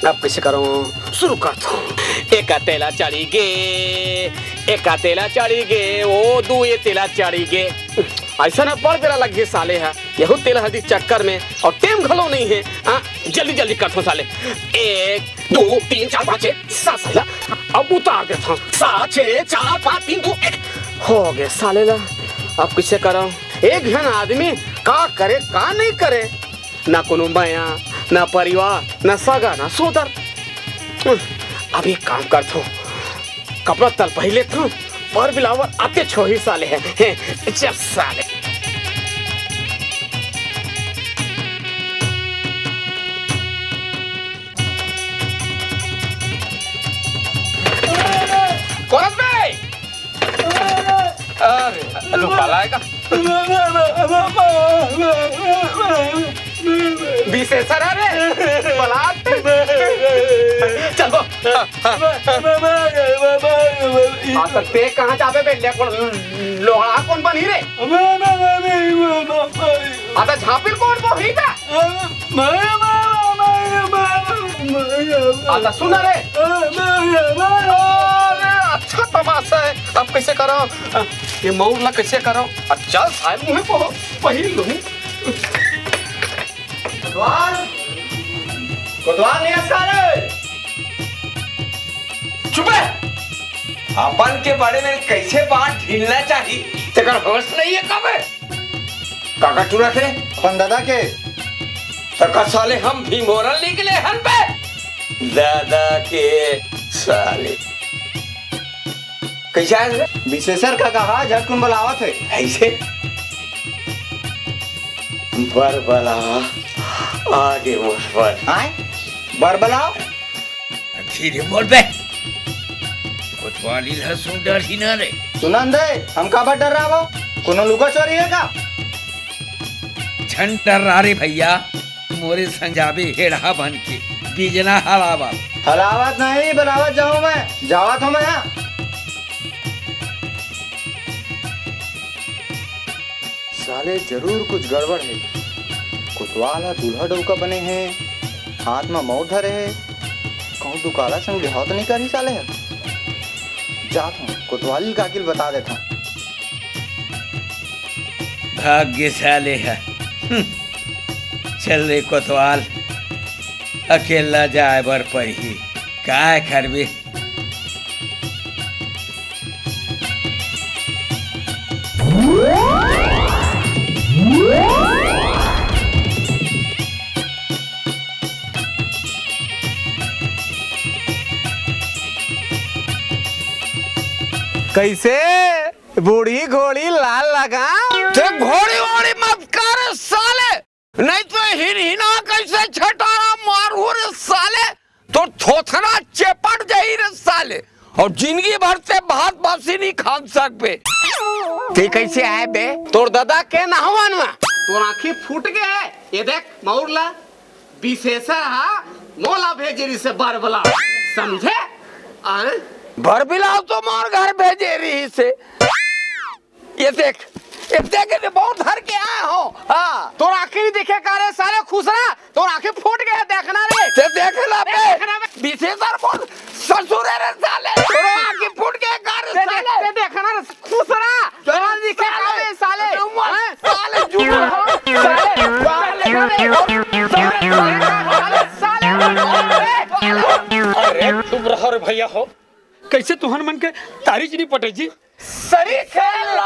अब कैसे करूँ? शुरू करता हूँ। एक तेला चढ़ी गे ओ दू ये तेला चढ़ी गे। ऐसा ना पर बेरा लग गए साले है यहू तेल हल्दी चक्कर में और टेम घलो नहीं है। जल्दी जल्दी करता हूँ साले। 1 2 3 4 5 6 7 साले। अब उतार देता हूँ। 7 6 4 5 3 2 1 हो गए साले ला। अब कैसे करो? एक जन आदमी का करे का नहीं करे, ना कोनो माया ना परिवार ना सगा ना सोदर। अब एक काम करता हूँ, कपड़ा तल पहले था और बिलावर आते छो ही साले हैं। चल साले कौन भाई? अरे लुका लाएगा विशेषर है बलात। चलो ते कहाँ जाबे बेले कौन लोहड़ा कौन बनी रे? आता झापिल कौन बही था? आता सुना रे? अच्छा तमाशा है। अब कैसे करो ये मऊला कैसे करो? अच्छा साहब मुझे पहली लूँ। कोतवाल नहीं सारे चुप है। अपन के बारे में कैसे बात ढीलना चाहिए तेकर होश नहीं है। कब है काका टूरा थे अपन दादा के तका साले हम भी मोरल निकले हन पे दादा के साले कैसा है? विशेषर का कहा झटकुन बुलावत है ऐसे बरबला आगे मुझपर आए बरबलाओ धीरे बोल बे कोतवाली लहसुन डर ही ना रे। सुनन दे हम का डर रहा वो कोनो लुका चोरी है का? झन डर रहा रे भैया मोरे संजाबे हेड़ा बन के बीजना हलावत नहीं बलावत जाऊं मैं जावत हूँ मैं यहाँ। साले जरूर कुछ गड़बड़ है। कोतवाल दूल्हा डौका बने हैं, हाथ में मऊ धरे है, कहूँ दुकाला संग बिहाव तो नहीं करी साले है। जात हूँ कोतवाली काकिल बता देता हूँ। भाग्यशाली है। चल रे कोतवाल अकेला जाए बर पड़ी काय करबे। कैसे बूढ़ी घोड़ी लाल लगा? तो घोड़ी वोड़ी मत कर साले, नहीं तो हिना कैसे छटारा मारू रे साले। तो थोथना चेपट जाई रे साले और जिंदगी भर से भात बासी नहीं खा सकबे। ते कैसे आए बे? तोर दादा के नहवन में तोर आँखी फूट गए। ये देख मऊरला विशेषर हा मोला भेजरी से बरबला समझे? बरबिलाव तो मार घर भेजे रही से। ये देख बहुत धर के आए हो। हाँ तोर आँखी देखे कारे साले खुसरा तोर आँखी फूट गए देखना रे। ते देख ला बे विशेषर बोल ससुर रे साले तोर आँखी फूट गए कार साले। ते देखना रे खुसरा तोर दिखे कारे साले साले झूठ अरे तुम रहो रे भैया हो। कैसे तुहन मन के तारीख नहीं पटे जी? सरी खेल